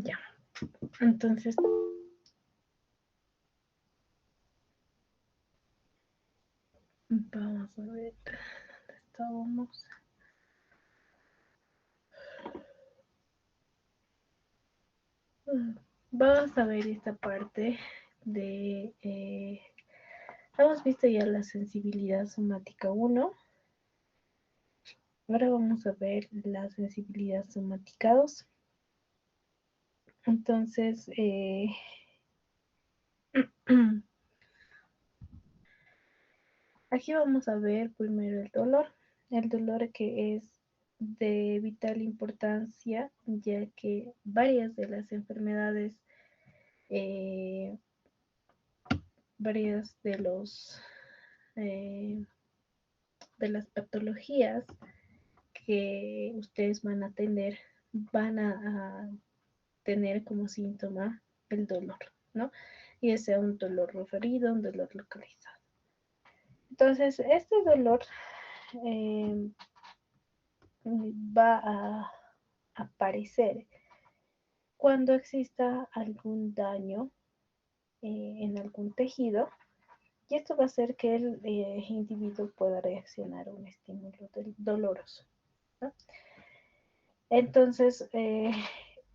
Ya, entonces vamos a ver dónde estábamos. Vamos a ver esta parte de... hemos visto ya la sensibilidad somática 1. Ahora vamos a ver la sensibilidad somática 2. Entonces, aquí vamos a ver primero el dolor que es de vital importancia, ya que varias de las enfermedades, varias de las patologías que ustedes van a atender van a tener como síntoma el dolor, ¿no? Y sea un dolor referido, un dolor localizado. Entonces, este dolor eh, va a aparecer cuando exista algún daño en algún tejido, y esto va a hacer que el individuo pueda reaccionar a un estímulo doloroso, ¿no? Entonces,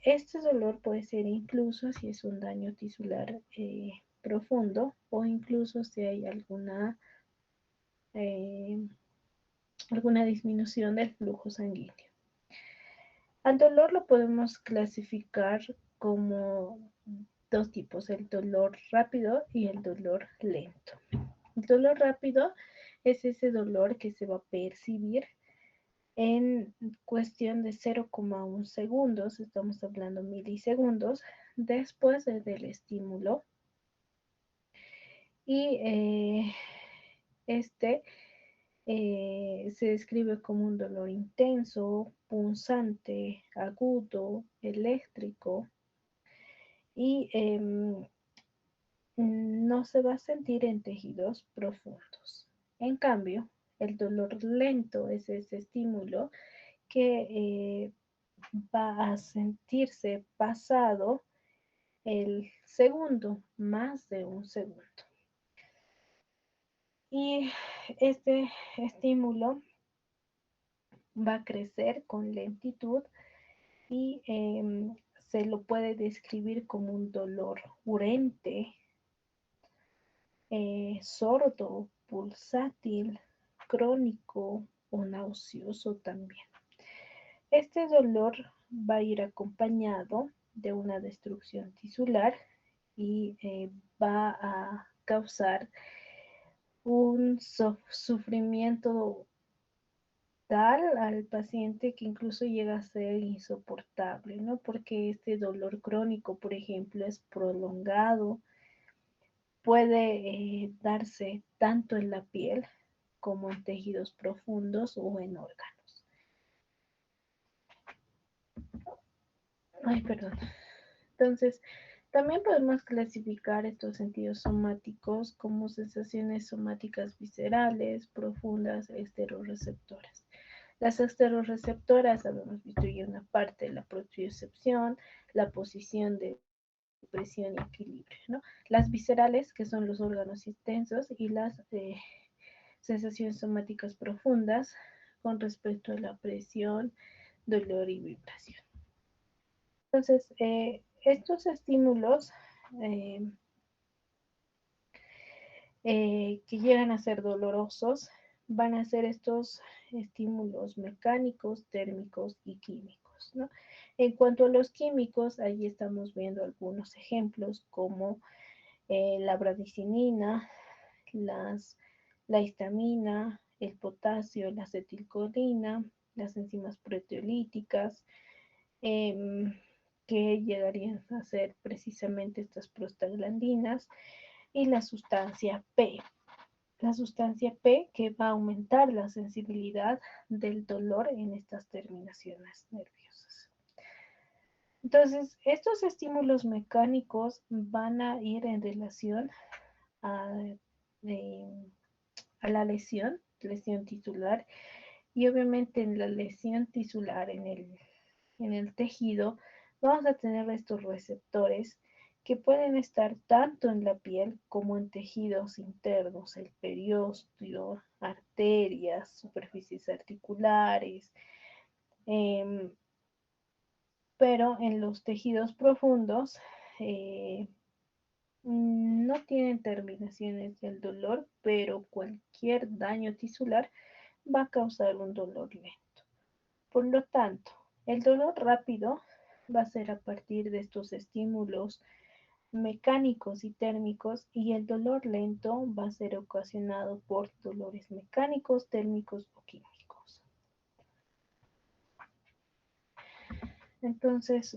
este dolor puede ser incluso si es un daño tisular profundo, o incluso si hay eh, alguna disminución del flujo sanguíneo. Al dolor lo podemos clasificar como dos tipos: el dolor rápido y el dolor lento. El dolor rápido es ese dolor que se va a percibir en cuestión de 0,1 segundos, estamos hablando milisegundos, después del estímulo. Y este se describe como un dolor intenso, punzante, agudo, eléctrico, y no se va a sentir en tejidos profundos. En cambio, el dolor lento es ese estímulo que va a sentirse pasado el segundo, más de un segundo. Y este estímulo va a crecer con lentitud y se lo puede describir como un dolor urente, sordo, pulsátil, crónico o nauseoso también. Este dolor va a ir acompañado de una destrucción tisular y va a causar un sufrimiento tal al paciente que incluso llega a ser insoportable, ¿no? Porque este dolor crónico, por ejemplo, es prolongado, puede darse tanto en la piel como en tejidos profundos o en órganos. Ay, perdón. Entonces, también podemos clasificar estos sentidos somáticos como sensaciones somáticas viscerales, profundas, esteroreceptoras. Las esteroreceptoras, habíamos visto ya una parte de la propriocepción, la posición de presión y equilibrio, ¿no? Las viscerales, que son los órganos extensos, y las sensaciones somáticas profundas con respecto a la presión, dolor y vibración. Entonces, estos estímulos eh, que llegan a ser dolorosos van a ser estos estímulos mecánicos, térmicos y químicos, ¿no? En cuanto a los químicos, ahí estamos viendo algunos ejemplos como la bradicinina, la histamina, el potasio, la acetilcolina, las enzimas proteolíticas, eh, que llegarían a ser precisamente estas prostaglandinas, y la sustancia P. La sustancia P que va a aumentar la sensibilidad del dolor en estas terminaciones nerviosas. Entonces, estos estímulos mecánicos van a ir en relación a, a la lesión tisular, y obviamente en la lesión tisular en el tejido vamos a tener estos receptores que pueden estar tanto en la piel como en tejidos internos, el periósteo, arterias, superficies articulares, eh, pero en los tejidos profundos no tienen terminaciones del dolor, pero cualquier daño tisular va a causar un dolor lento. Por lo tanto, el dolor rápido va a ser a partir de estos estímulos mecánicos y térmicos, y el dolor lento va a ser ocasionado por dolores mecánicos, térmicos o químicos. Entonces,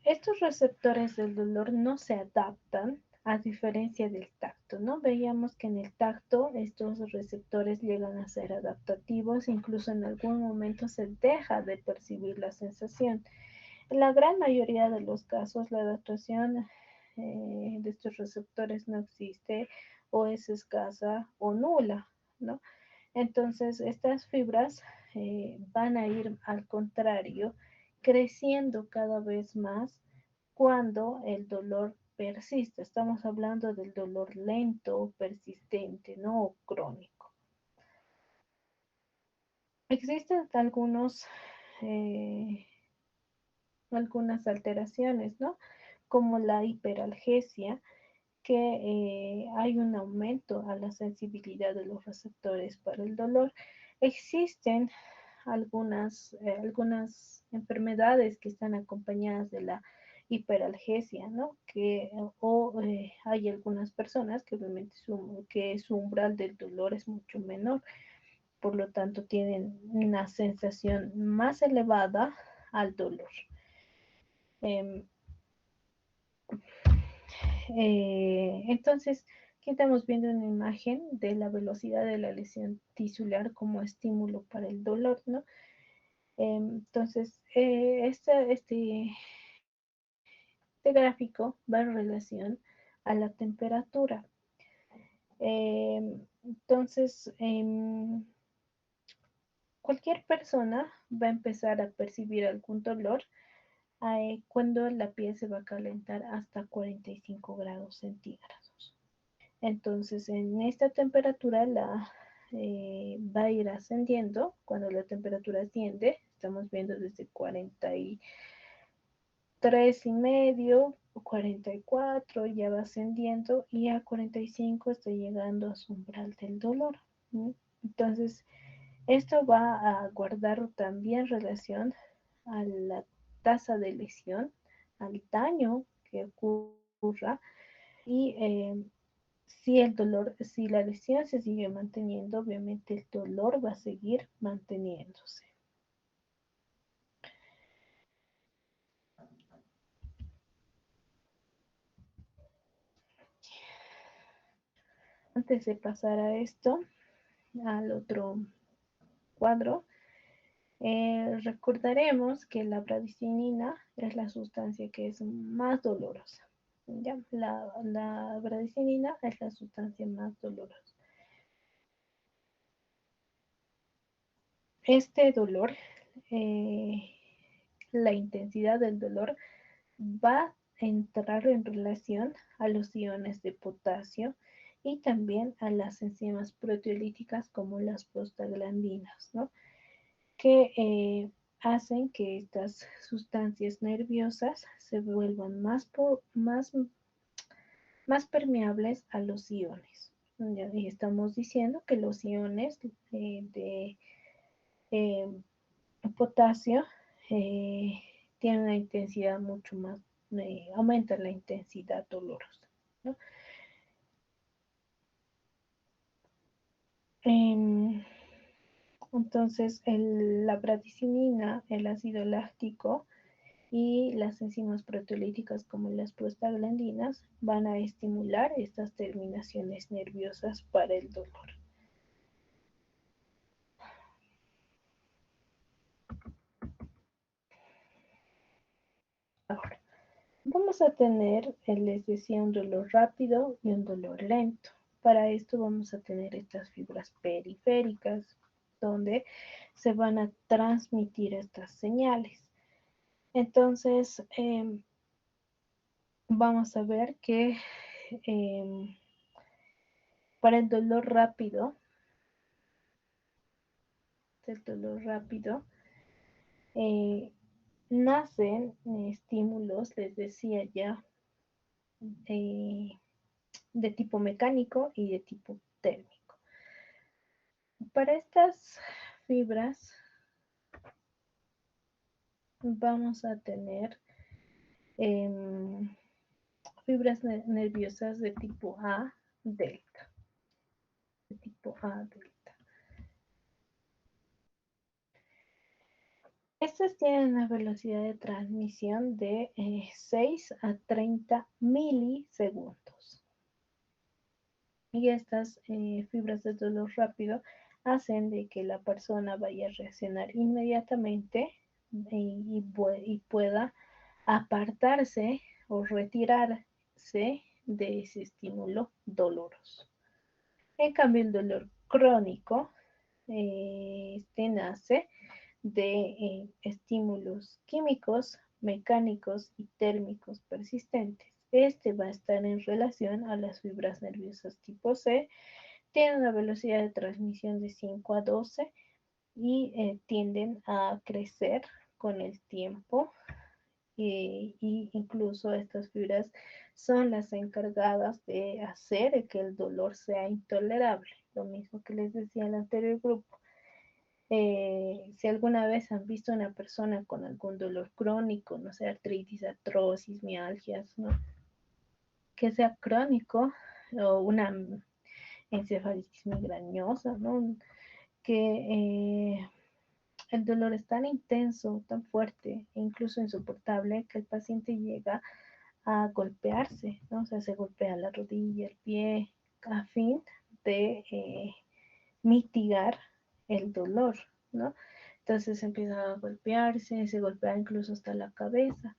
estos receptores del dolor no se adaptan a diferencia del tacto, ¿no? Veíamos que en el tacto estos receptores llegan a ser adaptativos, incluso en algún momento se deja de percibir la sensación. En la gran mayoría de los casos, la adaptación de estos receptores no existe o es escasa o nula, ¿no? Entonces, estas fibras van a ir al contrario, creciendo cada vez más cuando el dolor persiste. Estamos hablando del dolor lento, persistente, ¿no? O crónico. Existen algunas alteraciones, ¿no? Como la hiperalgesia, que hay un aumento a la sensibilidad de los receptores para el dolor. Existen algunas enfermedades que están acompañadas de la hiperalgesia, ¿no? Hay algunas personas que obviamente su umbral del dolor es mucho menor, por lo tanto tienen una sensación más elevada al dolor. Eh, entonces, aquí estamos viendo una imagen de la velocidad de la lesión tisular como estímulo para el dolor, ¿no? Entonces, este gráfico va en relación a la temperatura. Entonces, cualquier persona va a empezar a percibir algún dolor cuando la piel se va a calentar hasta 45 grados centígrados. Entonces, en esta temperatura va a ir ascendiendo. Cuando la temperatura asciende, estamos viendo desde 43,5, 44, ya va ascendiendo y a 45 está llegando a su umbral del dolor. ¿Sí? Entonces, esto va a guardar también relación a la tasa de lesión, al daño que ocurra y si la lesión se sigue manteniendo, obviamente el dolor va a seguir manteniéndose. Antes de pasar a esto, al otro cuadro, recordaremos que la bradicinina es la sustancia que es más dolorosa. ¿Ya? La bradicinina es la sustancia más dolorosa. Este dolor, la intensidad del dolor va a entrar en relación a los iones de potasio y también a las enzimas proteolíticas como las prostaglandinas, ¿no? Que hacen que estas sustancias nerviosas se vuelvan más permeables a los iones. Y estamos diciendo que los iones de eh, potasio tienen una intensidad mucho más, aumenta la intensidad dolorosa, ¿no? Entonces, la bradicinina, el ácido láctico y las enzimas proteolíticas como las prostaglandinas van a estimular estas terminaciones nerviosas para el dolor. Ahora, vamos a tener, les decía, un dolor rápido y un dolor lento. Para esto vamos a tener estas fibras periféricas. donde se van a transmitir estas señales. Entonces, vamos a ver que para el dolor rápido, nacen estímulos, les decía ya, de tipo mecánico y de tipo térmico. Para estas fibras vamos a tener fibras nerviosas de tipo A delta. De tipo A delta. Estas tienen una velocidad de transmisión de 6 a 30 milisegundos. Y estas fibras de dolor rápido hacen de que la persona vaya a reaccionar inmediatamente y pueda apartarse o retirarse de ese estímulo doloroso. En cambio, el dolor crónico nace de estímulos químicos, mecánicos y térmicos persistentes. Este va a estar en relación a las fibras nerviosas tipo C, tiene una velocidad de transmisión de 5 a 12 y tienden a crecer con el tiempo y incluso estas fibras son las encargadas de hacer que el dolor sea intolerable, lo mismo que les decía en el anterior grupo. Si alguna vez han visto a una persona con algún dolor crónico, no sé, artritis, artrosis, mialgias, ¿no? Que sea crónico o una encefalitis migrañosa, ¿no? Que el dolor es tan intenso, tan fuerte e incluso insoportable que el paciente llega a golpearse, ¿no? O sea, se golpea la rodilla, el pie, a fin de mitigar el dolor, ¿no? Entonces empieza a golpearse, se golpea incluso hasta la cabeza,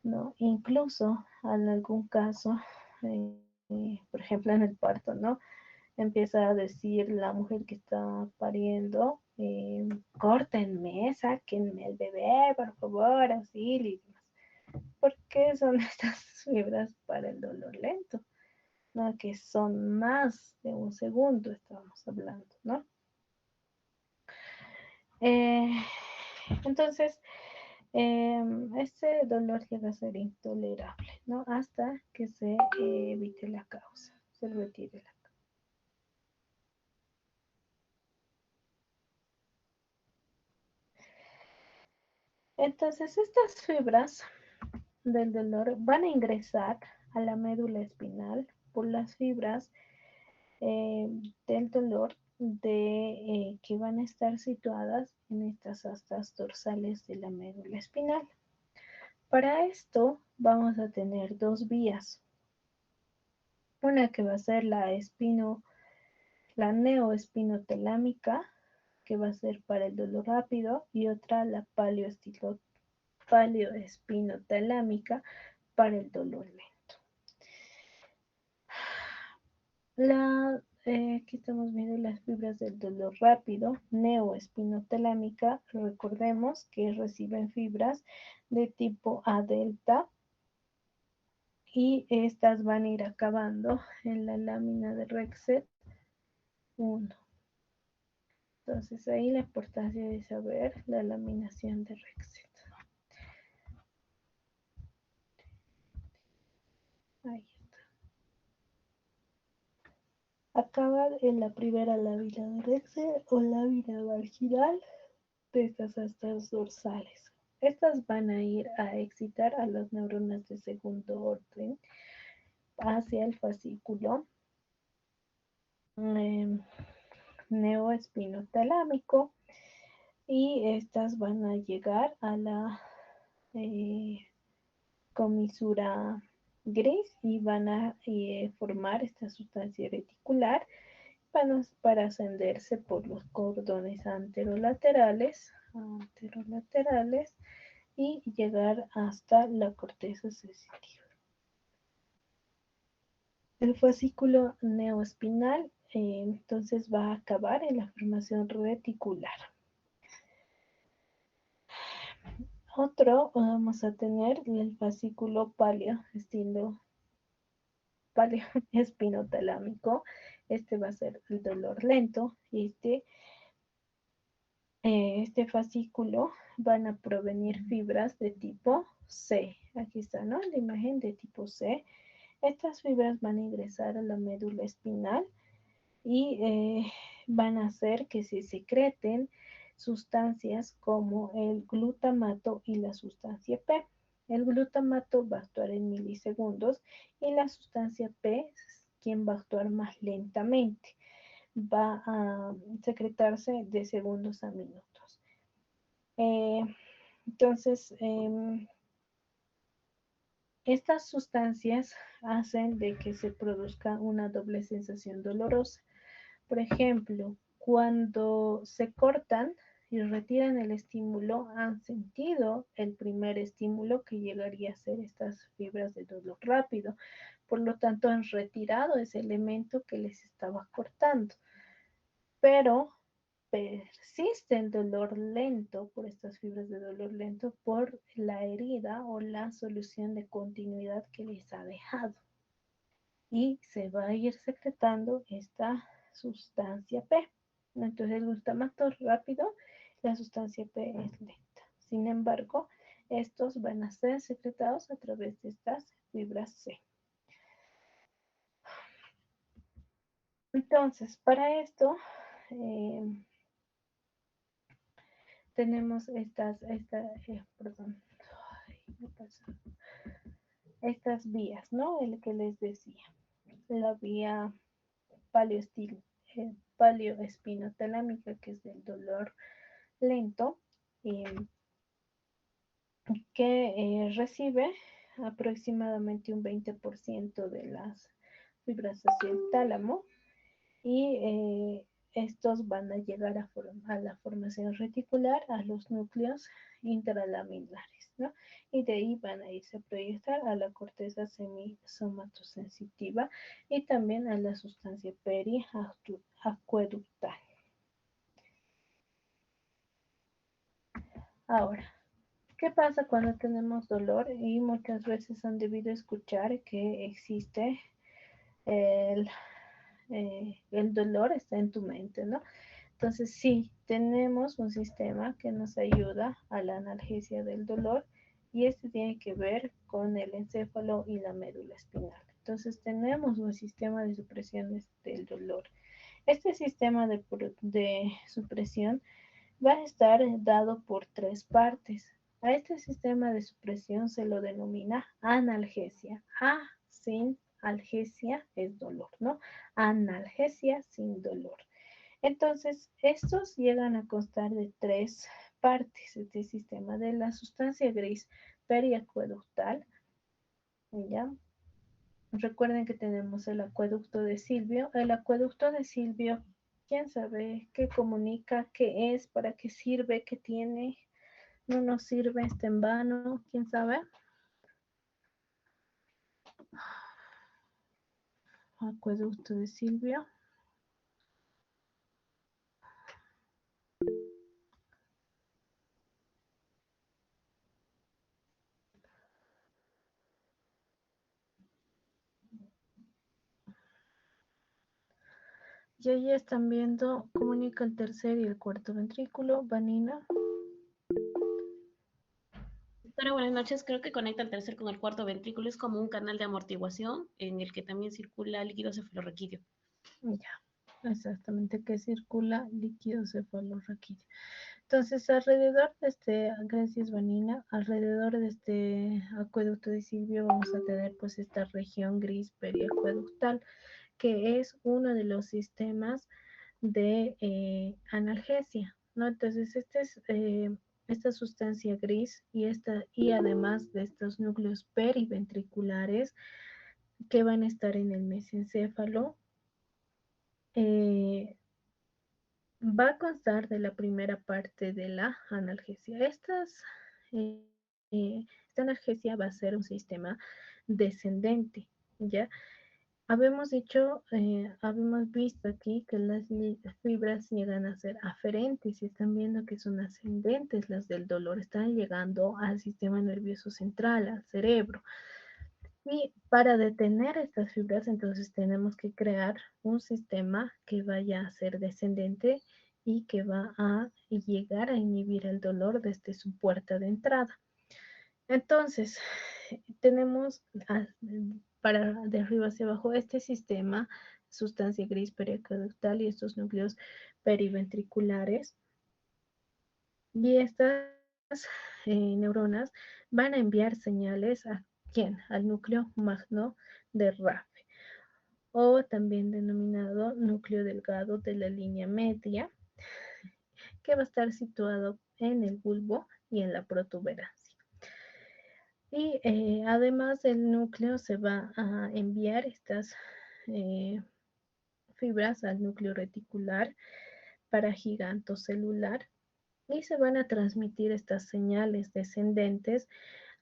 ¿no? Incluso en algún caso, por ejemplo en el parto, ¿no? Empieza a decir la mujer que está pariendo, córtenme, sáquenme el bebé, por favor, auxilio y demás. ¿Por qué son estas fibras para el dolor lento? ¿No? Que son más de un segundo, estábamos hablando, ¿no? Entonces, este dolor llega a ser intolerable, ¿no? Hasta que se evite la causa, se retire la causa. Entonces, estas fibras del dolor van a ingresar a la médula espinal por las fibras del dolor que van a estar situadas en estas astas dorsales de la médula espinal. Para esto vamos a tener dos vías. Una que va a ser la neoespinotelámica, que va a ser para el dolor rápido, y otra la paleoespinotelámica para el dolor lento. Aquí estamos viendo las fibras del dolor rápido, neoespinotelámica. Recordemos que reciben fibras de tipo A delta y estas van a ir acabando en la lámina de Rexet 1. Entonces ahí la importancia de saber la laminación de Rexet. Ahí está. Acaba en la primera lámina de Rexet o lámina marginal de estas astas dorsales. Estas van a ir a excitar a las neuronas de segundo orden hacia el fascículo neoespinotalámico y estas van a llegar a la comisura gris y van a formar esta sustancia reticular para ascenderse por los cordones anterolaterales y llegar hasta la corteza sensitiva. El fascículo neoespinal entonces va a acabar en la formación reticular. Otro vamos a tener el fascículo espinotalámico. Este va a ser el dolor lento. Este fascículo van a provenir fibras de tipo C. Aquí está, ¿no? La imagen de tipo C. Estas fibras van a ingresar a la médula espinal y van a hacer que se secreten sustancias como el glutamato y la sustancia P. El glutamato va a actuar en milisegundos y la sustancia P, quien va a actuar más lentamente, va a secretarse de segundos a minutos. Entonces, estas sustancias hacen de que se produzca una doble sensación dolorosa. Por ejemplo, cuando se cortan y retiran el estímulo, han sentido el primer estímulo que llegaría a ser estas fibras de dolor rápido. Por lo tanto, han retirado ese elemento que les estaba cortando. Pero persiste el dolor lento por estas fibras de dolor lento por la herida o la solución de continuidad que les ha dejado. Y se va a ir secretando esta sustancia P. Entonces el glutamato rápido, la sustancia P es lenta. Sin embargo, estos van a ser secretados a través de estas fibras C. Entonces, para esto tenemos estas vías, ¿no? El que les decía. La vía paleoespinotalámica, que es del dolor lento, que recibe aproximadamente un 20% de las fibras hacia el tálamo y estos van a llegar a la formación reticular, a los núcleos intralaminares, ¿no? Y de ahí van a irse a proyectar a la corteza semisomatossensitiva y también a la sustancia periacueductal. Ahora, ¿qué pasa cuando tenemos dolor? Y muchas veces han debido escuchar que existe el dolor está en tu mente, ¿no? Entonces, sí, tenemos un sistema que nos ayuda a la analgesia del dolor y este tiene que ver con el encéfalo y la médula espinal. Entonces, tenemos un sistema de supresión del dolor. Este sistema de supresión va a estar dado por tres partes. A este sistema de supresión se lo denomina analgesia. Sin algesia es dolor, ¿no? Analgesia sin dolor. Entonces, estos llegan a constar de tres partes. Este sistema de la sustancia gris periacueductal, ¿ya? Recuerden que tenemos el acueducto de Silvio. El acueducto de Silvio, ¿quién sabe qué comunica, qué es, para qué sirve, qué tiene? No nos sirve, está en vano, ¿quién sabe? Acueducto de Silvio. Y ahí están viendo, comunica el tercer y el cuarto ventrículo. Vanina. Doctora, buenas noches. Creo que conecta el tercer con el cuarto ventrículo. Es como un canal de amortiguación en el que también circula líquido cefalorraquídeo. Ya, exactamente, que circula líquido cefalorraquídeo. Entonces, alrededor de gracias Vanina, alrededor de este acueducto de Silvio vamos a tener pues esta región gris periacueductal, que es uno de los sistemas de analgesia, ¿no? Entonces, esta sustancia gris y además de estos núcleos periventriculares que van a estar en el mesencéfalo, va a constar de la primera parte de la analgesia. Eh, esta analgesia va a ser un sistema descendente, ¿ya? habíamos visto aquí que las fibras llegan a ser aferentes y están viendo que son ascendentes las del dolor, están llegando al sistema nervioso central, al cerebro. Y para detener estas fibras, entonces tenemos que crear un sistema que vaya a ser descendente y que va a llegar a inhibir el dolor desde su puerta de entrada. Entonces, tenemos para de arriba hacia abajo este sistema, sustancia gris periaqueductal y estos núcleos periventriculares. Y estas neuronas van a enviar señales a quién? Al núcleo magno de RAF, o también denominado núcleo delgado de la línea media, que va a estar situado en el bulbo y en la protuberancia. Y además del núcleo se va a enviar estas fibras al núcleo reticular para gigantocelular y se van a transmitir estas señales descendentes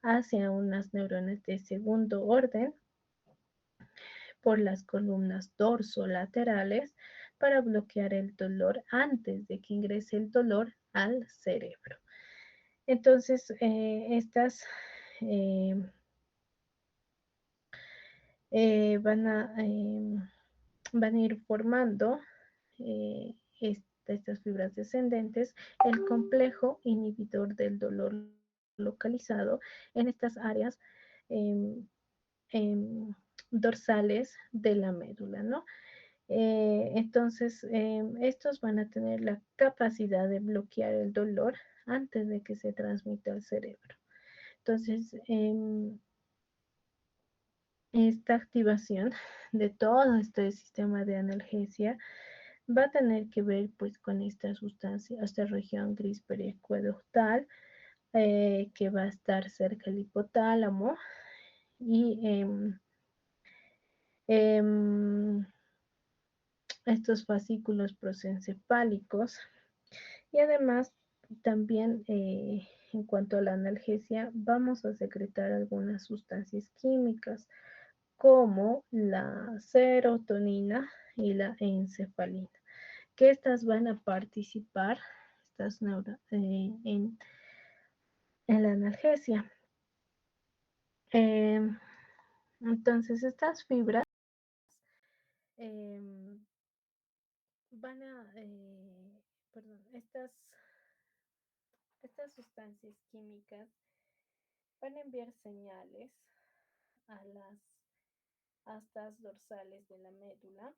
hacia unas neuronas de segundo orden por las columnas dorsolaterales para bloquear el dolor antes de que ingrese el dolor al cerebro. Entonces, estas eh, eh, van, a, eh, van a ir formando estas fibras descendentes el complejo inhibidor del dolor localizado en estas áreas eh, dorsales de la médula, ¿no? Entonces, estos van a tener la capacidad de bloquear el dolor antes de que se transmita al cerebro. Entonces, esta activación de todo este sistema de analgesia va a tener que ver pues con esta sustancia, esta región gris periaqueductal que va a estar cerca del hipotálamo y eh, estos fascículos prosencefálicos y además también en cuanto a la analgesia vamos a secretar algunas sustancias químicas como la serotonina y la encefalina, que estas van a participar estas en la analgesia. Eh, entonces, estas fibras eh, van a, perdón, estas sustancias químicas van a enviar señales a las astas dorsales de la médula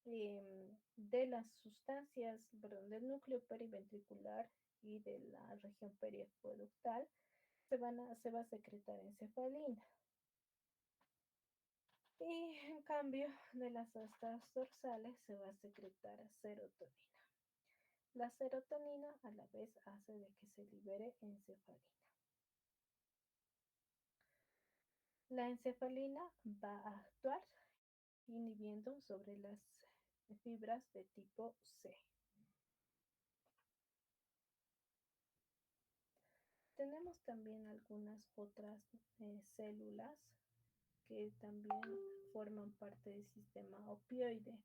de las sustancias, perdón, del núcleo periventricular y de la región periaqueductal se va a secretar encefalina. Y en cambio de las astas dorsales se va a secretar serotonina. La serotonina a la vez hace de que se libere encefalina. La encefalina va a actuar inhibiendo sobre las fibras de tipo C. Tenemos también algunas otras células que también forman parte del sistema opioide.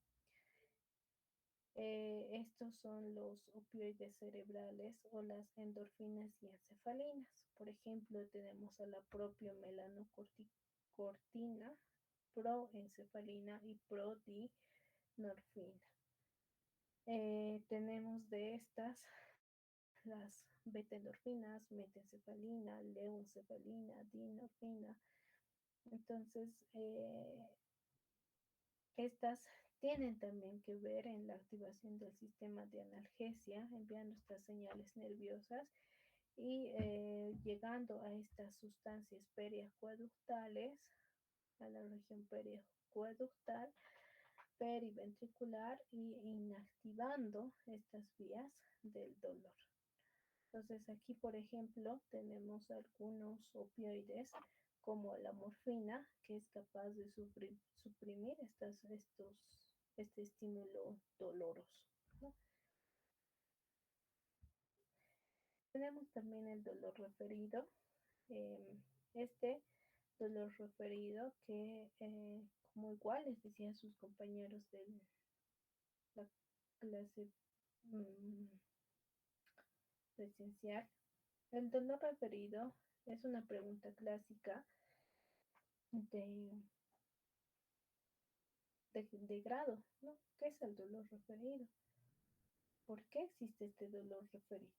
Estos son los opioides cerebrales o las endorfinas y encefalinas. Por ejemplo, tenemos a la propio melanocortina, proencefalina y prodinorfina. Tenemos de estas las beta-endorfinas, metencefalina, leuencefalina, dinorfina. Entonces, estas tienen también que ver en la activación del sistema de analgesia, enviando estas señales nerviosas y llegando a estas sustancias periacueductales, a la región periacueductal, periventricular y inactivando estas vías del dolor. Entonces aquí, por ejemplo, tenemos algunos opioides como la morfina, que es capaz de suprimir este estímulo doloroso, ¿no? Tenemos también el dolor referido. Eh, este dolor referido que como igual les decía a sus compañeros de la clase presencial, el dolor referido es una pregunta clásica de, de grado, ¿no? ¿Qué es el dolor referido? ¿Por qué existe este dolor referido?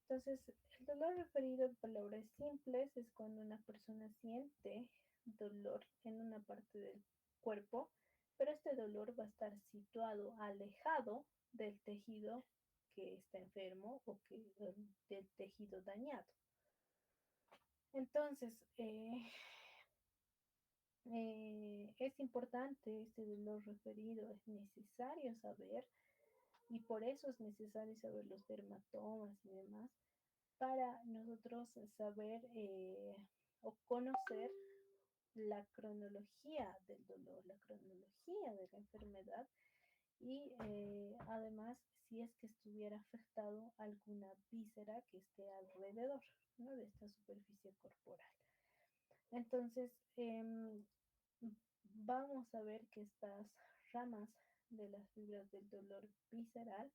Entonces, el dolor referido en palabras simples es cuando una persona siente dolor en una parte del cuerpo, pero este dolor va a estar situado, alejado del tejido que está enfermo o del tejido dañado. Entonces, es importante este dolor referido, es necesario saber, y por eso es necesario saber los dermatomas y demás, para nosotros saber o conocer la cronología del dolor, la cronología de la enfermedad y además si es que estuviera afectado alguna víscera que esté alrededor, ¿no? De esta superficie corporal. Entonces, vamos a ver que estas ramas de las fibras del dolor visceral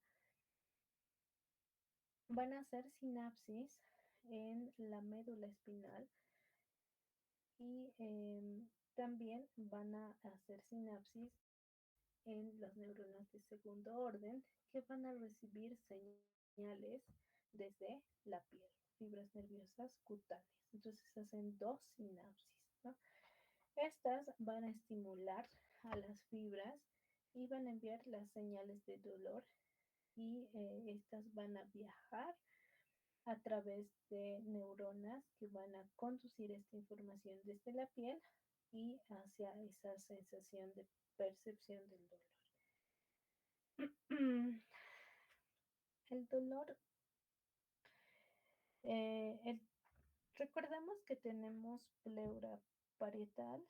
van a hacer sinapsis en la médula espinal y también van a hacer sinapsis en las neuronas de segundo orden que van a recibir señales desde la piel, fibras nerviosas cutáneas. Entonces hacen dos sinapsis, ¿no? Estas van a estimular a las fibras y van a enviar las señales de dolor y estas van a viajar a través de neuronas que van a conducir esta información desde la piel y hacia esa sensación de percepción del dolor. El dolor, el, recordemos que tenemos pleura parietal,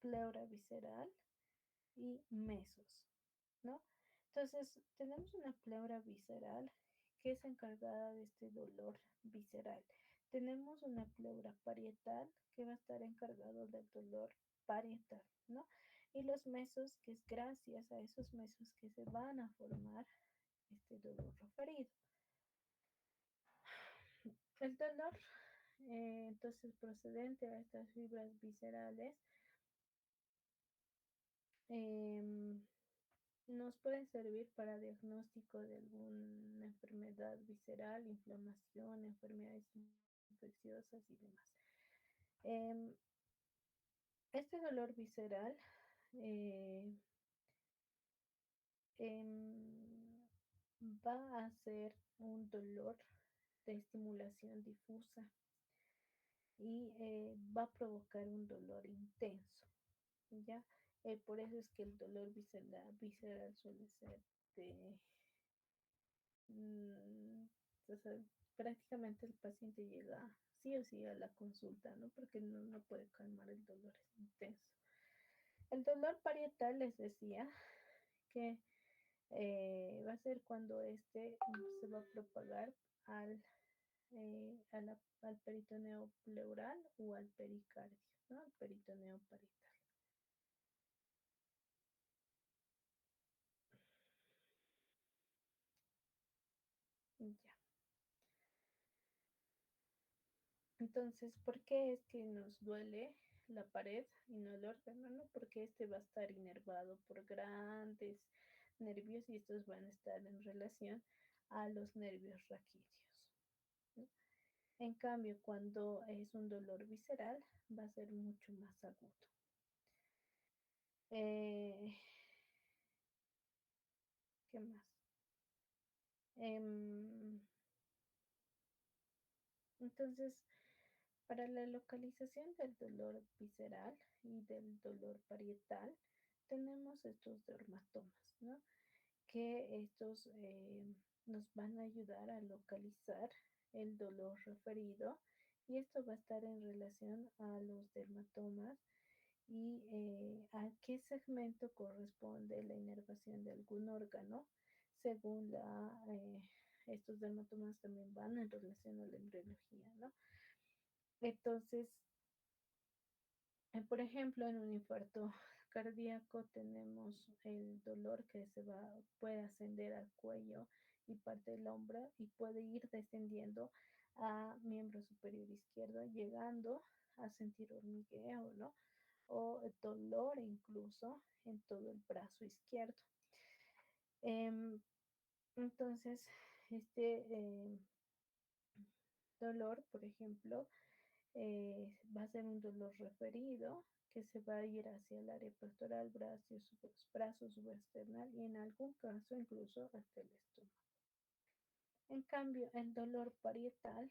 pleura visceral y mesos, ¿no? Entonces, tenemos una pleura visceral que es encargada de este dolor visceral. Tenemos una pleura parietal que va a estar encargado del dolor parietal, ¿no? Y los mesos, que es gracias a esos mesos que se van a formar este dolor referido. El dolor, entonces, procedente a estas fibras viscerales, eh, nos pueden servir para diagnóstico de alguna enfermedad visceral, inflamación, enfermedades infecciosas y demás. Eh, este dolor visceral eh, va a ser un dolor de estimulación difusa y va a provocar un dolor intenso, ¿ya? Por eso es que el dolor visceral suele ser de o sea, prácticamente el paciente llega sí o sí a la consulta, ¿no? Porque no puede calmar el dolor, es intenso. El dolor parietal les decía que va a ser cuando este se va a propagar al peritoneo pleural o al pericardio, ¿no? Al peritoneo parietal. Ya. Entonces, ¿por qué es que nos duele la pared y no el órgano? ¿No? Porque este va a estar inervado por grandes nervios y estos van a estar en relación a los nervios raquídeos, ¿no? En cambio, cuando es un dolor visceral, va a ser mucho más agudo. Eh, ¿Qué más? Entonces, para la localización del dolor visceral y del dolor parietal, tenemos estos dermatomas, ¿no? Que estos nos van a ayudar a localizar el dolor referido y esto va a estar en relación a los dermatomas y a qué segmento corresponde la inervación de algún órgano según estos dermatomas también van en relación a la embriología, ¿no? Entonces, Por ejemplo, en un infarto cardíaco tenemos el dolor que puede ascender al cuello y parte del hombro y puede ir descendiendo a miembro superior izquierdo, llegando a sentir hormigueo, ¿no? O dolor incluso en todo el brazo izquierdo. Em, entonces, este dolor, por ejemplo, va a ser un dolor referido que se va a ir hacia el área pectoral, brazo subesternal y en algún caso incluso hasta el estómago. En cambio, el dolor parietal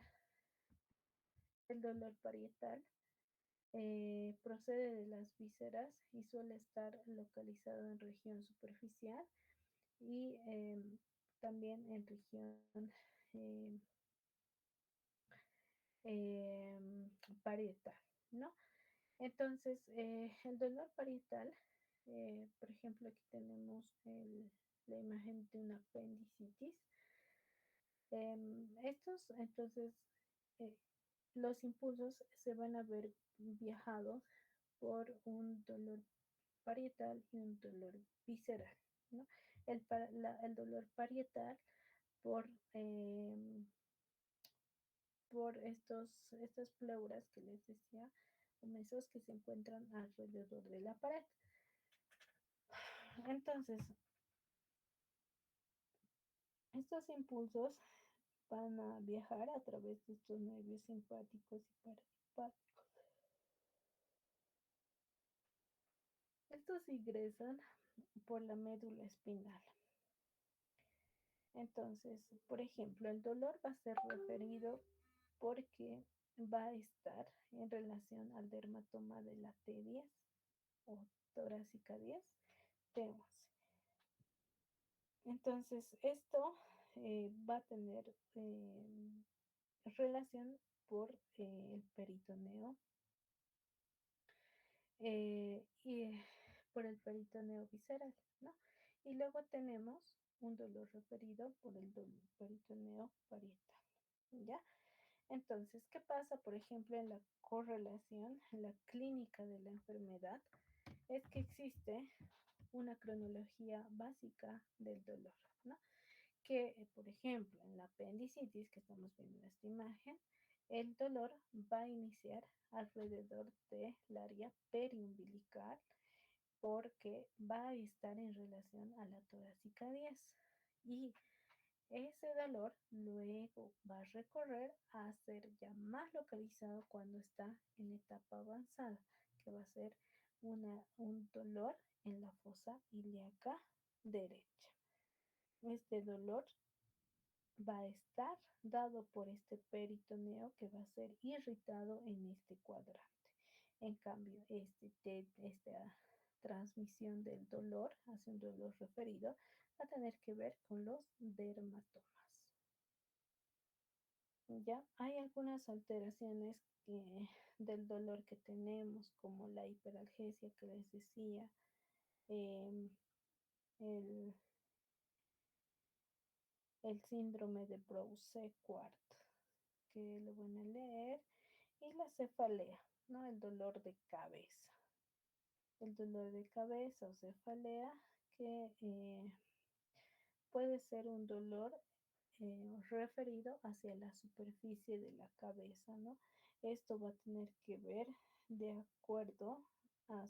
procede de las vísceras y suele estar localizado en región superficial y también en región eh, eh, parietal, ¿no? Entonces, el dolor parietal, por ejemplo, aquí tenemos la imagen de una apendicitis. Entonces, eh, los impulsos se van a ver viajados por un dolor parietal y un dolor visceral, ¿no? El dolor parietal por, eh, por estas pleuras que les decía, o mesos que se encuentran alrededor de la pared. Entonces, estos impulsos van a viajar a través de estos nervios simpáticos y parasimpáticos. Estos ingresan por la médula espinal. Entonces, por ejemplo, el dolor va a ser referido porque va a estar en relación al dermatoma de la T10 o torácica 10, T11. Entonces, esto va a tener relación por el peritoneo y por el peritoneo visceral, ¿no? Y luego tenemos un dolor referido por el peritoneo parietal, ¿ya? Entonces, ¿qué pasa, por ejemplo, en la correlación, en la clínica de la enfermedad? Es que existe una cronología básica del dolor, ¿no? Que, por ejemplo, en la apendicitis que estamos viendo en esta imagen, el dolor va a iniciar alrededor del área periumbilical porque va a estar en relación a la torácica 10 y ese dolor luego va a recorrer a ser ya más localizado cuando está en etapa avanzada, que va a ser un dolor en la fosa ilíaca derecha. Este dolor va a estar dado por este peritoneo que va a ser irritado en este cuadrante. En cambio, esta transmisión del dolor hacia un dolor referido va a tener que ver con los dermatomas. Ya hay algunas alteraciones del dolor que tenemos, como la hiperalgesia que les decía, eh, el, el síndrome de Broussard-Quart, que lo van a leer, y la cefalea, ¿no? El dolor de cabeza. El dolor de cabeza o cefalea que puede ser un dolor referido hacia la superficie de la cabeza, ¿no? Esto va a tener que ver de acuerdo a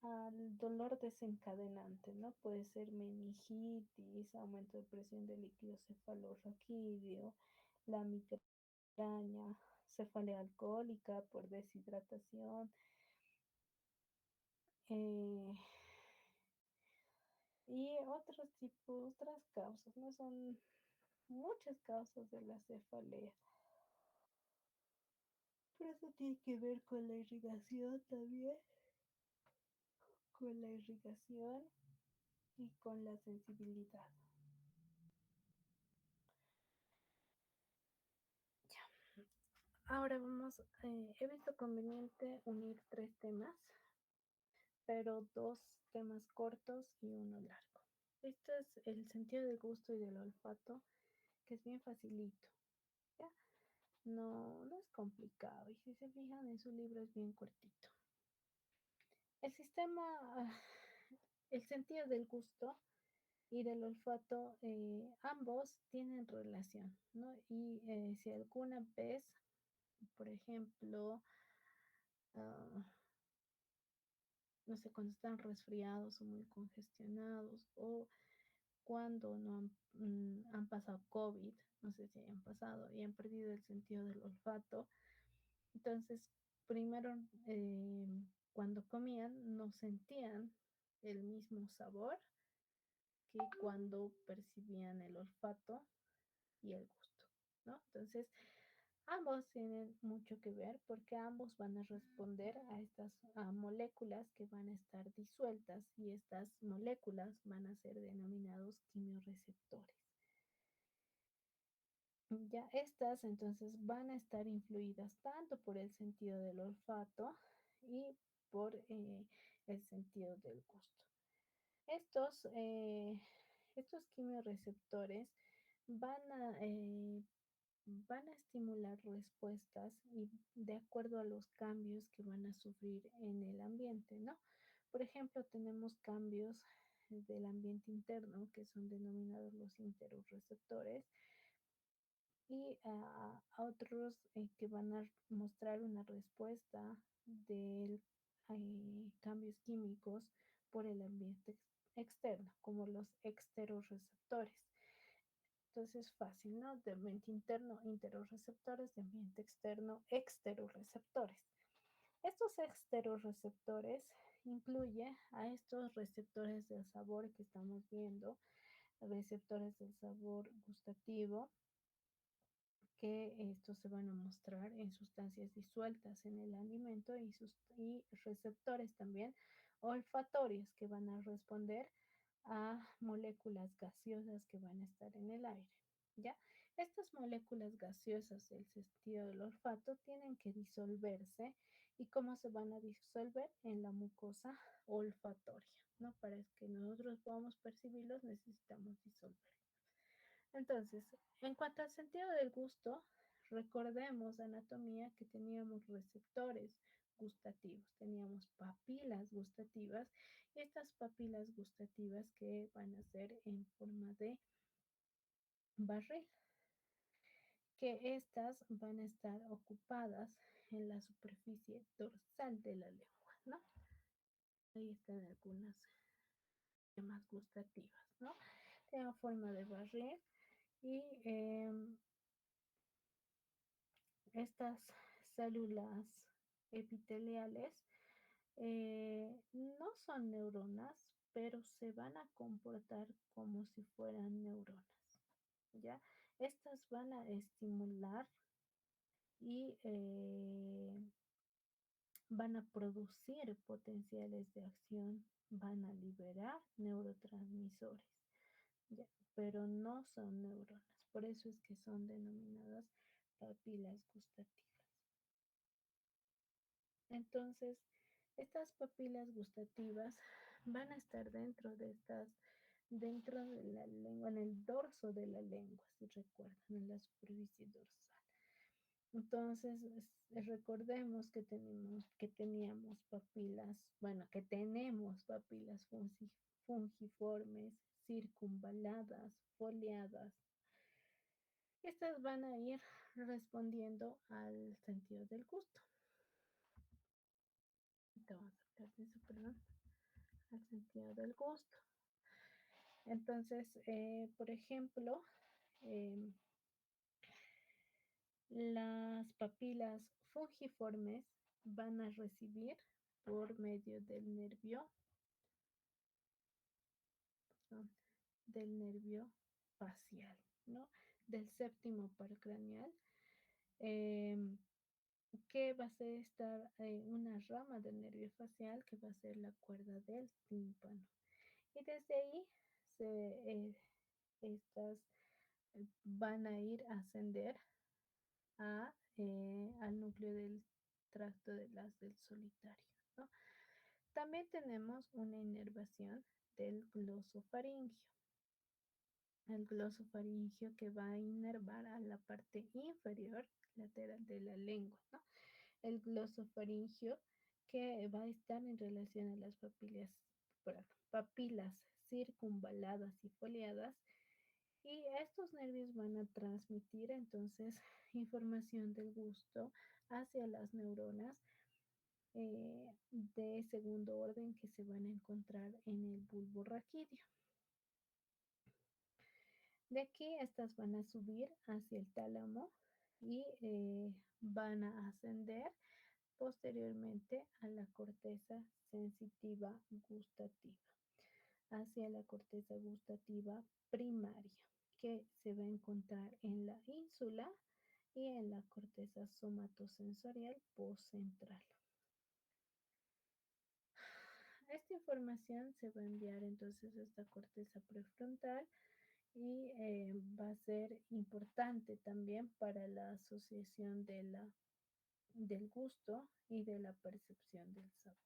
al dolor desencadenante, ¿no? Puede ser meningitis, aumento de presión de líquido cefalorraquídeo, la migraña, cefalea alcohólica por deshidratación, eh, y otras causas, ¿no? Son muchas causas de la cefalea. Por eso tiene que ver con la irrigación también, con la irrigación y con la sensibilidad. Ahora he visto conveniente unir tres temas, pero dos temas cortos y uno largo. Este es el sentido del gusto y del olfato, que es bien facilito, ¿ya? No, no es complicado. Y si se fijan en su libro es bien cortito. El sistema, el sentido del gusto y del olfato, ambos tienen relación, ¿no? Y si alguna vez, por ejemplo, uh, no sé, cuando están resfriados o muy congestionados o cuando no han pasado COVID, no sé si hayan pasado y han perdido el sentido del olfato, entonces primero cuando comían no sentían el mismo sabor que cuando percibían el olfato y el gusto, ¿no? Entonces, ambos tienen mucho que ver porque ambos van a responder a estas moléculas que van a estar disueltas y estas moléculas van a ser denominados quimioreceptores. Ya estas entonces van a estar influidas tanto por el sentido del olfato y por el sentido del gusto. Estos, estos quimioreceptores van van a estimular respuestas y de acuerdo a los cambios que van a sufrir en el ambiente, ¿no? Por ejemplo, tenemos cambios del ambiente interno que son denominados los interoreceptores y a otros que van a mostrar una respuesta de cambios químicos por el ambiente externo, como los exteroreceptores. Entonces, fácil, ¿no? De ambiente interno, interoreceptores, de ambiente externo, exteroreceptores. Estos exteroreceptores incluye a estos receptores del sabor que estamos viendo, receptores del sabor gustativo, que estos se van a mostrar en sustancias disueltas en el alimento y receptores también olfatorios que van a responder a moléculas gaseosas que van a estar en el aire. ¿Ya? Estas moléculas gaseosas del sentido del olfato tienen que disolverse. ¿Y cómo se van a disolver? En la mucosa olfatoria, ¿no? Para que nosotros podamos percibirlos necesitamos disolverlos. Entonces, en cuanto al sentido del gusto, recordemos anatomía que teníamos receptores gustativos, teníamos papilas gustativas y estas papilas gustativas que van a ser en forma de barril, que estas van a estar ocupadas en la superficie dorsal de la lengua, ¿no? Ahí están algunas más gustativas, ¿no? Tienen forma de barril y estas células epiteliales no son neuronas, pero se van a comportar como si fueran neuronas, ¿ya? Estas van a estimular y van a producir potenciales de acción, van a liberar neurotransmisores, ¿ya? Pero no son neuronas, por eso es que son denominadas papilas gustativas. Entonces, estas papilas gustativas van a estar dentro de la lengua, en el dorso de la lengua, si recuerdan, en la superficie dorsal. Entonces, recordemos que teníamos papilas, bueno, que tenemos papilas fungiformes, circunvaladas, foliadas. Estas van a ir respondiendo al sentido del gusto. Vamos a hablar de eso, perdón, al sentido del gusto. Entonces, por ejemplo, eh, las papilas fungiformes van a recibir por medio perdón, del nervio facial, ¿no? Del séptimo par craneal, eh, que va a ser una rama del nervio facial que va a ser la cuerda del tímpano. Y desde ahí estas van a ir a ascender al núcleo del tracto de las del solitario, ¿no? También tenemos una inervación del glosofaringio. el glosofaringio que va a inervar a la parte inferior lateral de la lengua, ¿no? El glosofaringio que va a estar en relación a las papilas circunvaladas y foliadas, y estos nervios van a transmitir entonces información del gusto hacia las neuronas de segundo orden que se van a encontrar en el bulbo raquídeo. De aquí estas van a subir hacia el tálamo y van a ascender posteriormente a la corteza sensitiva gustativa, hacia la corteza gustativa primaria, que se va a encontrar en la ínsula y en la corteza somatosensorial postcentral. Esta información se va a enviar entonces a esta corteza prefrontal y va a ser importante también para la asociación del gusto y de la percepción del sabor.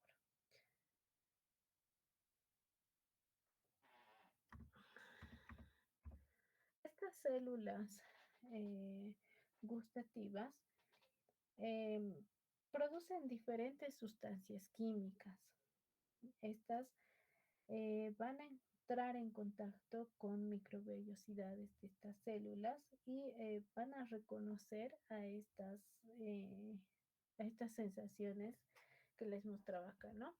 Estas células gustativas eh, producen diferentes sustancias químicas. Estas van a entrar en contacto con microvellosidades de estas células y van a reconocer a estas sensaciones que les mostraba acá, ¿no?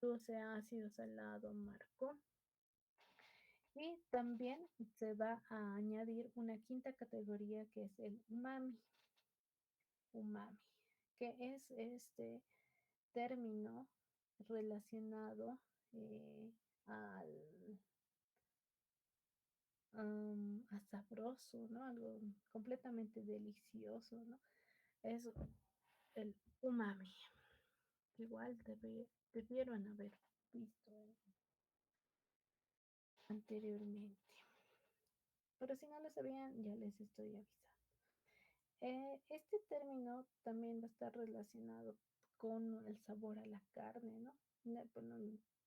Dulce, ácido, salado, amargo. Y también se va a añadir una quinta categoría que es el umami, que es este término relacionado al a sabroso, ¿no? Algo completamente delicioso, ¿no? Es el umami. Igual debieron haber visto anteriormente. Pero si no lo sabían, ya les estoy avisando. Este término también va a estar relacionado con el sabor a la carne, ¿no? Bueno,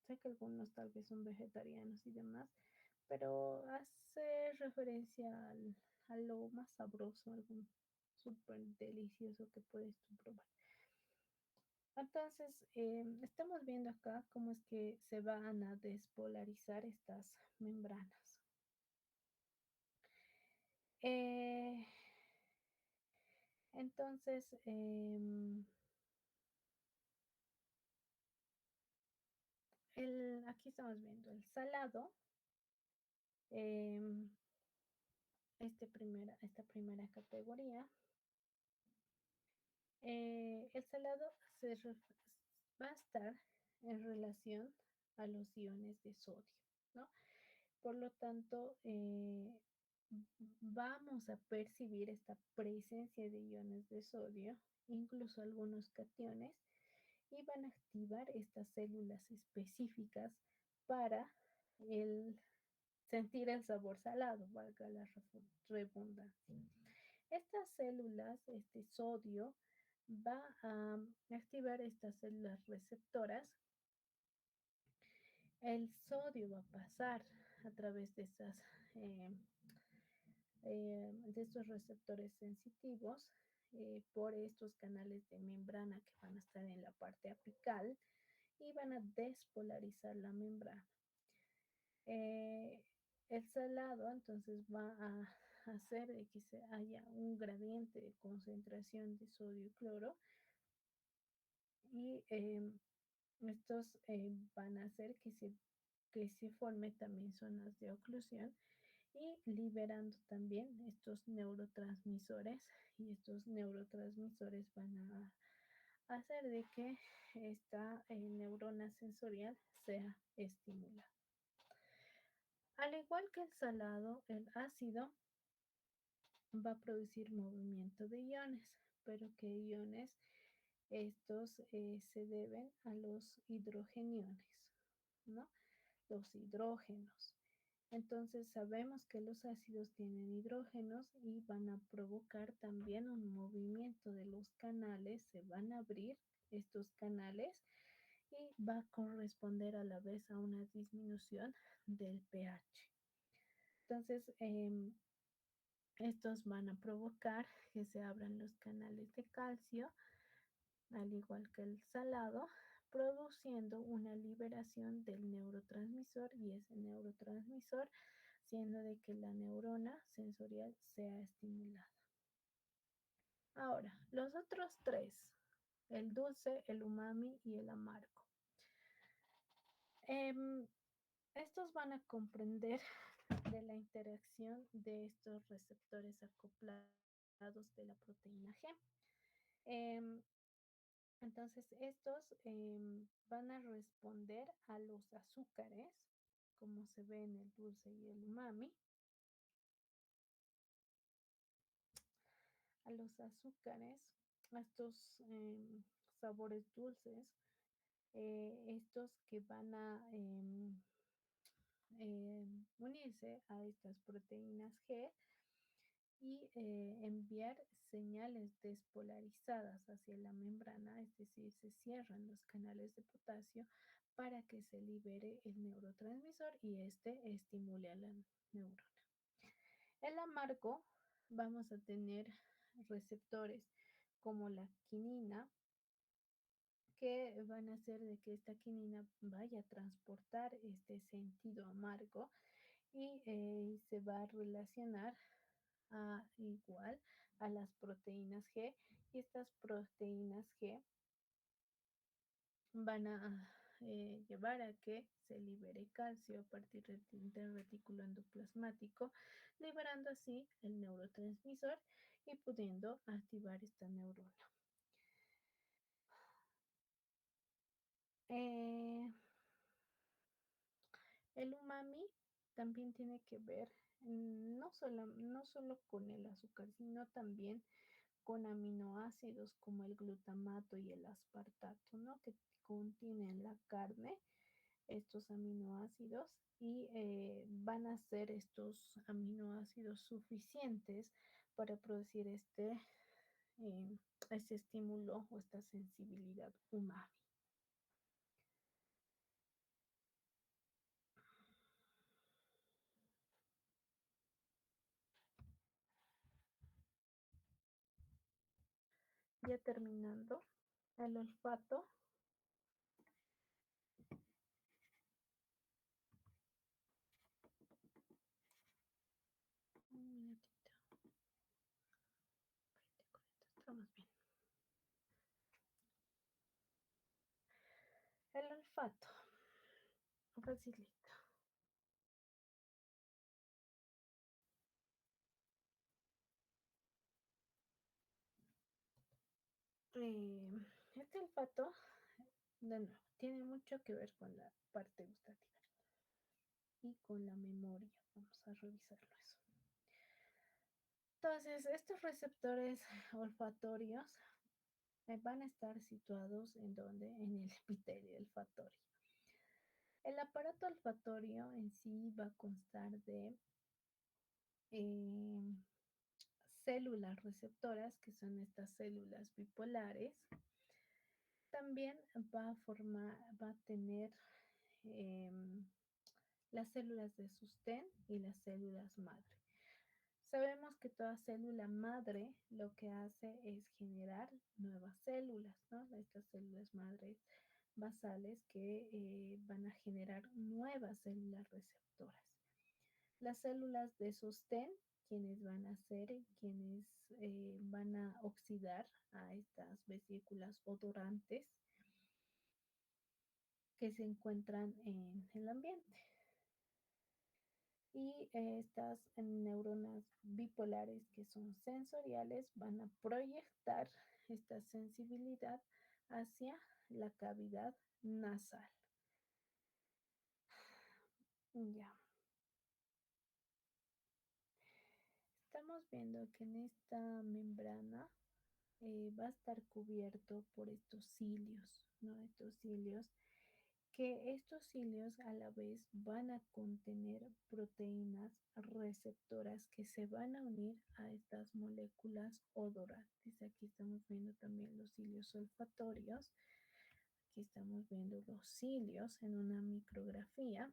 sé que algunos tal vez son vegetarianos y demás, pero hace referencia a lo más sabroso, algo súper delicioso que puedes tú probar. Entonces, estamos viendo acá cómo es que se van a despolarizar estas membranas. Eh, entonces, aquí estamos viendo el salado, em, esta primera categoría. El salado va a estar en relación a los iones de sodio, ¿no? Por lo tanto, vamos a percibir esta presencia de iones de sodio, incluso algunos cationes, y van a activar estas células específicas para el sentir el sabor salado, valga la redundancia. Estas células, este sodio, va a activar estas células receptoras. El sodio va a pasar a través eh, de estos receptores sensitivos por estos canales de membrana que van a estar en la parte apical y van a despolarizar la membrana. El salado entonces va a hacer de que haya un gradiente de concentración de sodio y cloro y estos van a hacer que se formen también zonas de oclusión y liberando también estos neurotransmisores, y estos neurotransmisores van a hacer de que esta neurona sensorial sea estimulada. Al igual que el salado, el ácido va a producir movimiento de iones, pero que iones estos se deben a los hidrogeniones, ¿no? Los hidrógenos. Entonces sabemos que los ácidos tienen hidrógenos y van a provocar también un movimiento de los canales, se van a abrir estos canales y va a corresponder a la vez a una disminución del pH. Entonces, estos van a provocar que se abran los canales de calcio, al igual que el salado, produciendo una liberación del neurotransmisor y ese neurotransmisor siendo de que la neurona sensorial sea estimulada. Ahora, los otros tres, el dulce, el umami y el amargo. Estos van a comprender de la interacción de estos receptores acoplados de la proteína G. Entonces, estos van a responder a los azúcares, como se ve en el dulce y el umami, a los azúcares, a estos sabores dulces, estos que van a unirse a estas proteínas G y enviar señales despolarizadas hacia la membrana, es decir, se cierran los canales de potasio para que se libere el neurotransmisor y este estimule a la neurona. El amargo, vamos a tener receptores como la quinina, que van a hacer de que esta quinina vaya a transportar este sentido amargo y se va a relacionar igual a las proteínas G, y estas proteínas G van a llevar a que se libere calcio a partir del retículo endoplasmático, liberando así el neurotransmisor y pudiendo activar esta neurona. El umami también tiene que ver no solo con el azúcar, sino también con aminoácidos como el glutamato y el aspartato, ¿no? Que contienen la carne, estos aminoácidos, y van a ser estos aminoácidos suficientes para producir este estímulo o esta sensibilidad umami. Ya terminando, el olfato. Un minutito. 20, 40, estamos bien. El olfato. Facilito. Eh, este olfato, de nuevo, tiene mucho que ver con la parte gustativa y con la memoria. Vamos a revisarlo eso. Entonces, estos receptores olfatorios van a estar situados en donde, en el epitelio olfatorio. El aparato olfatorio en sí va a constar de eh, células receptoras, que son estas células bipolares. También va a tener eh, las células de sostén y las células madre. Sabemos que toda célula madre lo que hace es generar nuevas células, ¿no? Estas células madres basales que van a generar nuevas células receptoras. Las células de sostén, quienes van a ser, quienes van a oxidar a estas vesículas odorantes que se encuentran en el ambiente. Y estas neuronas bipolares que son sensoriales van a proyectar esta sensibilidad hacia la cavidad nasal. Ya. Estamos viendo que en esta membrana va a estar cubierto por estos cilios, ¿no? Estos cilios, que estos cilios a la vez van a contener proteínas receptoras que se van a unir a estas moléculas odorantes. Aquí estamos viendo también los cilios olfatorios. Aquí estamos viendo los cilios en una micrografía.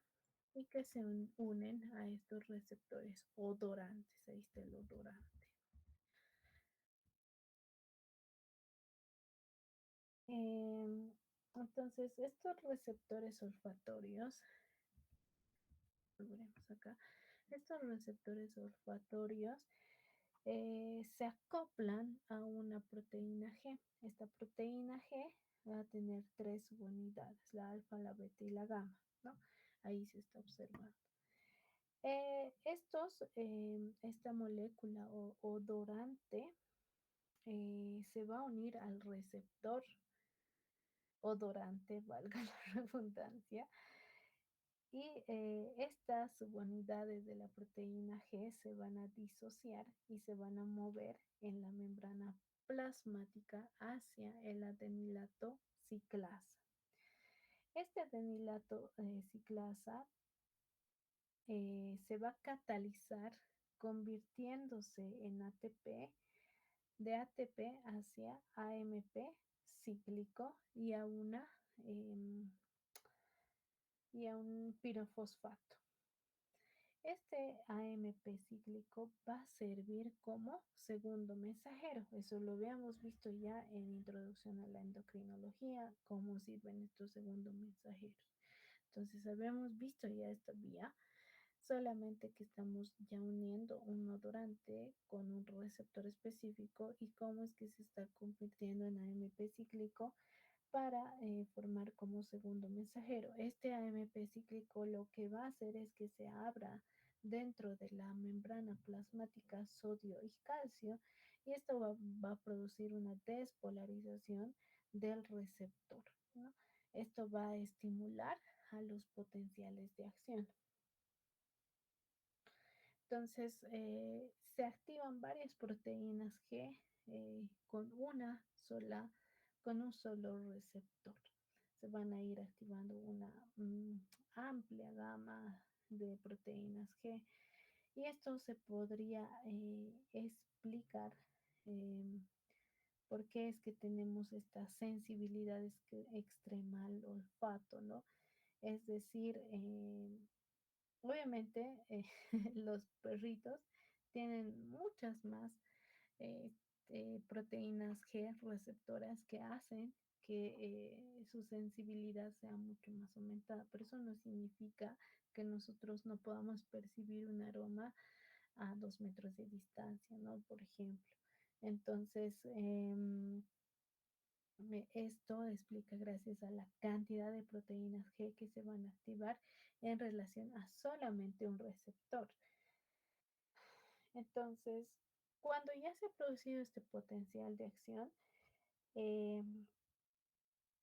y que se unen a estos receptores odorantes. Ahí está el odorante. Entonces, estos receptores olfatorios, volveremos acá, estos receptores olfatorios se acoplan a una proteína G. Esta proteína G va a tener tres subunidades, la alfa, la beta y la gamma, ¿no? Ahí se está observando. Esta molécula odorante se va a unir al receptor odorante, valga la redundancia, y estas subunidades de la proteína G se van a disociar y se van a mover en la membrana plasmática hacia el adenilato ciclasa. Este adenilato ciclasa se va a catalizar convirtiéndose en ATP, de ATP hacia AMP cíclico y a un pirofosfato. Este AMP cíclico va a servir como segundo mensajero. Eso lo habíamos visto ya en Introducción a la Endocrinología, cómo sirven estos segundos mensajeros. Entonces, habíamos visto ya esta vía, solamente que estamos ya uniendo un odorante con un receptor específico y cómo es que se está convirtiendo en AMP cíclico para formar como segundo mensajero. Este AMP cíclico lo que va a hacer es que se abra dentro de la membrana plasmática sodio y calcio y esto va a producir una despolarización del receptor, ¿no? Esto va a estimular a los potenciales de acción. Entonces, se activan varias proteínas G con un solo receptor. Se van a ir activando una amplia gama de proteínas G. Y esto se podría explicar por qué es que tenemos esta sensibilidad extrema al olfato, ¿no? Es decir, obviamente, los perritos tienen muchas más eh, proteínas G receptoras que hacen que su sensibilidad sea mucho más aumentada, pero eso no significa que nosotros no podamos percibir un aroma a 2 metros de distancia, ¿no? Por ejemplo. Entonces, esto explica gracias a la cantidad de proteínas G que se van a activar en relación a solamente un receptor. Entonces, cuando ya se ha producido este potencial de acción, eh,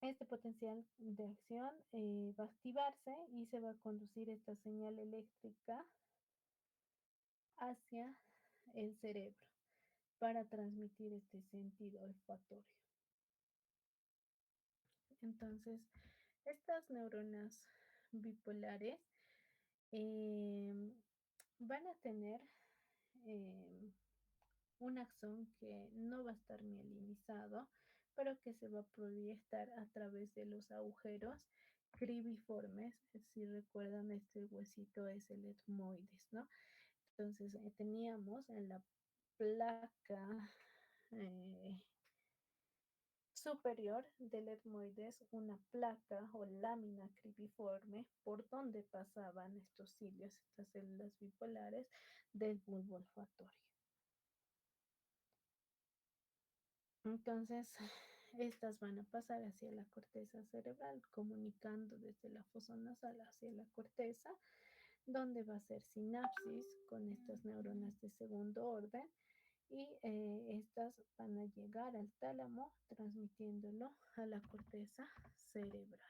este potencial de acción va a activarse y se va a conducir esta señal eléctrica hacia el cerebro para transmitir este sentido olfatorio. Entonces, estas neuronas bipolares eh, van a tener eh, un axón que no va a estar mielinizado, pero que se va a proyectar a través de los agujeros cribiformes. Si recuerdan, este huesito es el etmoides, ¿no? Entonces, teníamos en la placa superior del etmoides una placa o lámina cribiforme por donde pasaban estos cilios, estas células bipolares del bulbo olfatorio. Entonces, estas van a pasar hacia la corteza cerebral, comunicando desde la fosa nasal hacia la corteza, donde va a ser sinapsis con estas neuronas de segundo orden y estas van a llegar al tálamo transmitiéndolo a la corteza cerebral.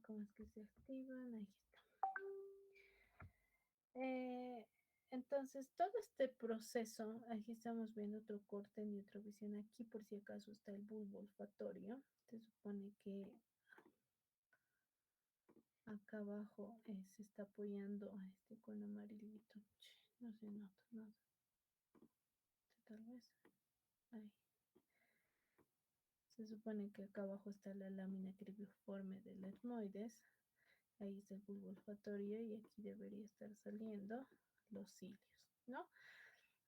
¿Cómo es que se activan? Ahí está. Entonces, todo este proceso, aquí estamos viendo otro corte en visión aquí, por si acaso está el bulbo olfatorio. Se supone que acá abajo se está apoyando a este con amarillito. No se nota nada. Tal vez. Ahí. Se supone que acá abajo está la lámina cribiforme del etmoides, Ahí está el bulbo olfatorio y aquí debería estar saliendo los cilios, ¿no?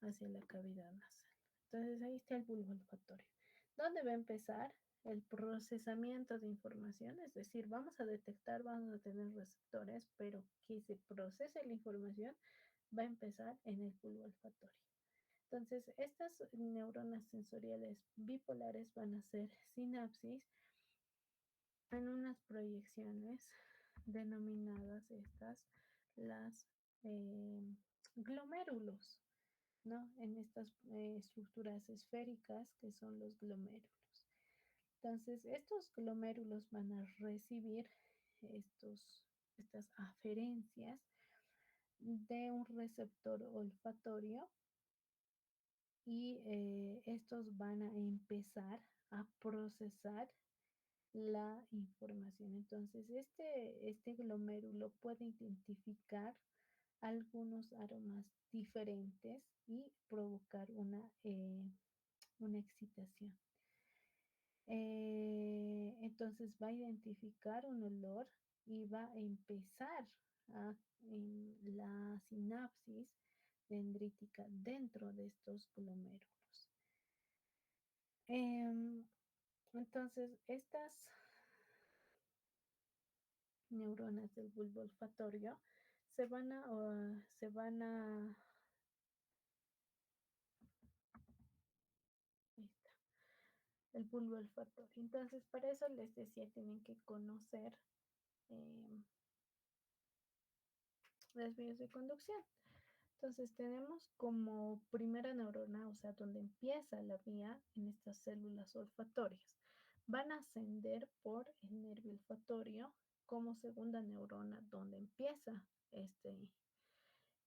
Hacia la cavidad nasal. Entonces ahí está el bulbo olfatorio. ¿Dónde va a empezar? El procesamiento de información, es decir, vamos a detectar, vamos a tener receptores, pero que se procese la información va a empezar en el bulbo olfatorio. Entonces, estas neuronas sensoriales bipolares van a hacer sinapsis en unas proyecciones denominadas estas las eh, glomérulos, ¿no? En estas estructuras esféricas que son los glomérulos. Entonces, estos glomérulos van a recibir estas aferencias de un receptor olfatorio y estos van a empezar a procesar la información. Entonces, este glomérulo puede identificar algunos aromas diferentes y provocar una excitación. Entonces va a identificar un olor y va a empezar en la sinapsis dendrítica dentro de estos glomérulos. Entonces, estas neuronas del bulbo olfatorio se van a ahí está, el bulbo olfatorio. Entonces, para eso les decía, tienen que conocer eh, las vías de conducción. Entonces, tenemos como primera neurona, o sea, donde empieza la vía en estas células olfatorias. Van a ascender por el nervio olfatorio como segunda neurona, donde empieza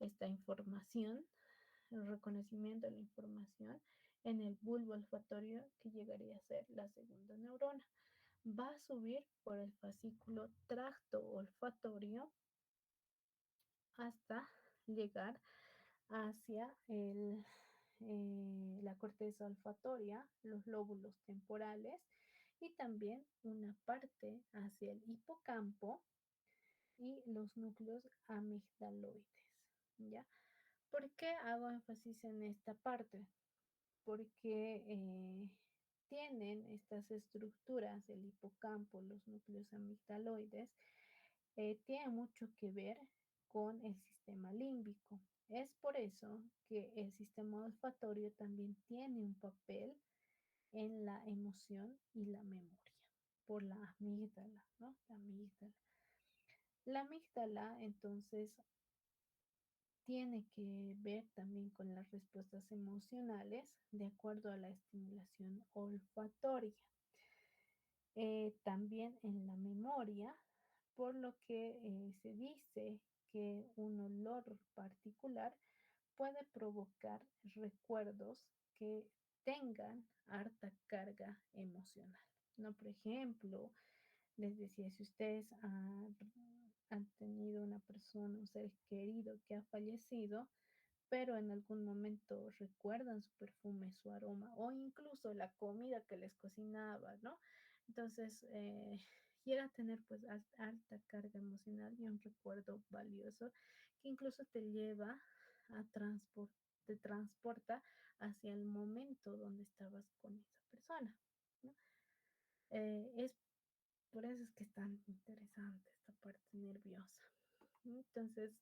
esta información, el reconocimiento de la información en el bulbo olfatorio, que llegaría a ser la segunda neurona. Va a subir por el fascículo tracto olfatorio hasta llegar hacia la corteza olfatoria, los lóbulos temporales y también una parte hacia el hipocampo y los núcleos amigdaloides, ¿ya? ¿Por qué hago énfasis en esta parte? Porque tienen estas estructuras, el hipocampo, los núcleos amigdaloides, tiene mucho que ver con el sistema límbico. Es por eso que el sistema olfatorio también tiene un papel en la emoción y la memoria, por la amígdala, ¿no? La amígdala. La amígdala, entonces, tiene que ver también con las respuestas emocionales de acuerdo a la estimulación olfatoria. También en la memoria, por lo que se dice que un olor particular puede provocar recuerdos que tengan harta carga emocional, ¿no? Por ejemplo, les decía, si ustedes han tenido una persona, un ser querido que ha fallecido, pero en algún momento recuerdan su perfume, su aroma o incluso la comida que les cocinaba, ¿no? Entonces, llega a tener pues alta carga emocional y un recuerdo valioso que incluso te lleva a te transporta hacia el momento donde estabas con esa persona, ¿no? Es por eso es que es tan interesante esta parte nerviosa. Entonces,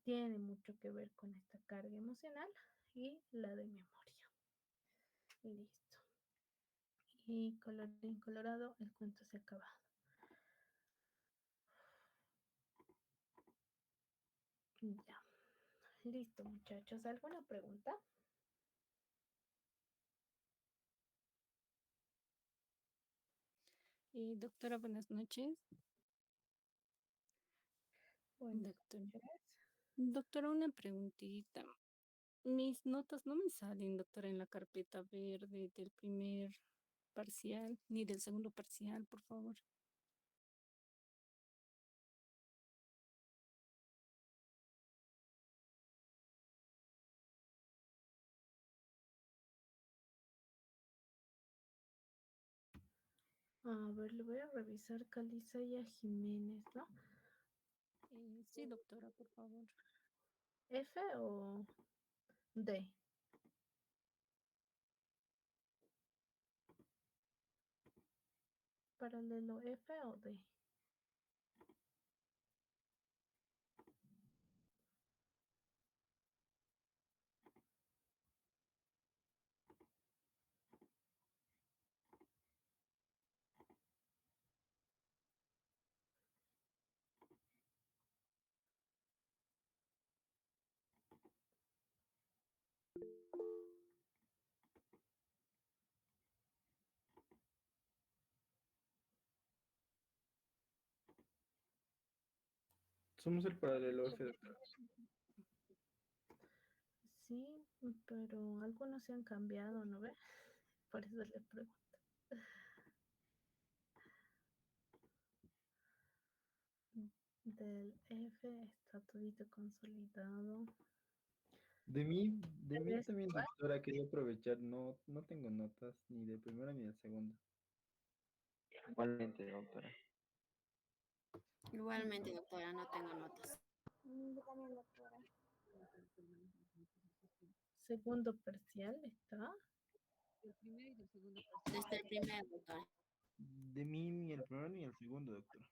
tiene mucho que ver con esta carga emocional y la de memoria. Listo. Y colorín colorado, el cuento se ha acabado. Ya. Listo, muchachos. ¿Alguna pregunta? Doctora, buenas noches. Buenas Doctora, noches. doctora, una preguntita. Mis notas no me salen, doctora, en la carpeta verde del primer parcial, ni del segundo parcial, por favor. A ver, le voy a revisar Calizaya Jiménez, ¿no? Sí, doctora, por favor. ¿F o D? ¿Paralelo F o D? Somos el paralelo F, doctora. Sí, pero algunos se han cambiado, ¿no ve? Por eso le pregunto. Del F está todito consolidado. De mí ¿Eres también, igual? doctora, quería aprovechar, no tengo notas ni de primera ni de segunda. Igualmente, doctora. Igualmente, doctora, no tengo notas. Yo también, doctora. Segundo parcial está. El primero y el segundo Desde el primer, doctora. De mí ni el primero ni el segundo, doctora.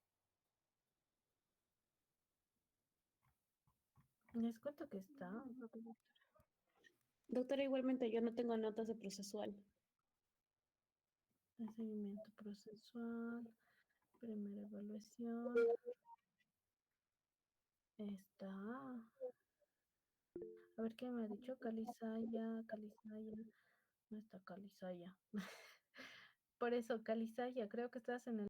Les cuento que está. Doctora, igualmente yo no tengo notas de procesual. El seguimiento procesual. Primera evaluación. Está. A ver qué me ha dicho. Calizaya. No está Calizaya. Por eso, Calizaya, creo que estás en el